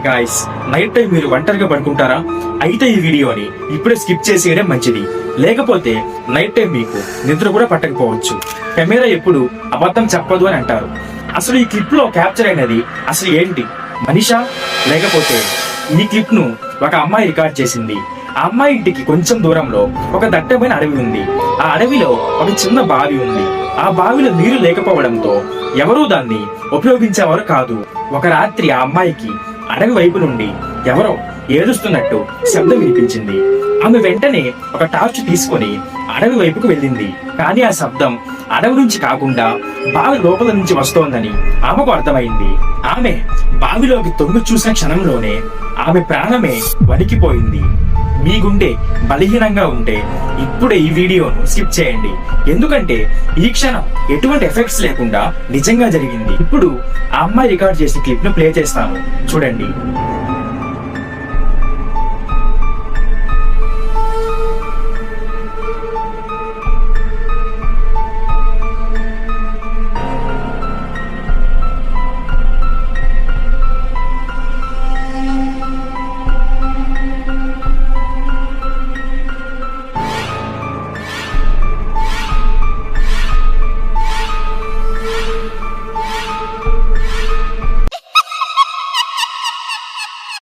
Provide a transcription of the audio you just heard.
Guys, night time మీరు ఒంటరిగా పడుకుంటారా? అయితే ఈ వీడియోని ఇప్పుడే స్కిప్ చేసేయడం మంచిది. లేకపోతే నైట్ టైం మీకు నిద్ర కూడా పట్టకపోవచ్చు. కెమెరా ఎప్పుడు అబద్ధం చెప్పదు అని అంటారు. అసలు ఈ క్లిప్ లో క్యాప్చర్ అయినది అసలు ఏంటి? మనిషా లేకపోతే? ఈ క్లిప్ ను ఒక అమ్మాయి రికార్డ్ చేసింది. ఆ అమ్మాయి ఇంటికి కొంచెం దూరంలో ఒక దట్టమైన అడవి ఉంది. ఆ అడవిలో ఒక చిన్న బావి ఉంది. ఆ బావిలో నీరు లేకపోవడంతో ఎవరూ దాన్ని ఉపయోగించేవారు కాదు. ఒక రాత్రి ఆ అమ్మాయికి అడవి వైపు నుండి ఎవరో ఏడుస్తున్నట్టు శబ్దం వినిపించింది. ఆమె వెంటనే ఒక టార్చ్ తీసుకొని అడవి వైపుకు వెళ్ళింది. కానీ ఆ శబ్దం అడవి నుంచి కాకుండా బావి లోపల నుంచి వస్తోందని ఆమెకు అర్థమైంది. ఆమె బావిలోకి తొంగి చూసిన క్షణంలోనే ఆమె ప్రాణమే వణికిపోయింది. మీ గుండె బలహీనంగా ఉంటే ఇప్పుడే ఈ వీడియోను స్కిప్ చేయండి. ఎందుకంటే ఈ క్షణం ఎటువంటి ఎఫెక్ట్స్ లేకుండా నిజంగా జరిగింది. ఇప్పుడు ఆ అమ్మాయి రికార్డ్ చేసిన క్లిప్ ను ప్లే చేస్తాను, చూడండి.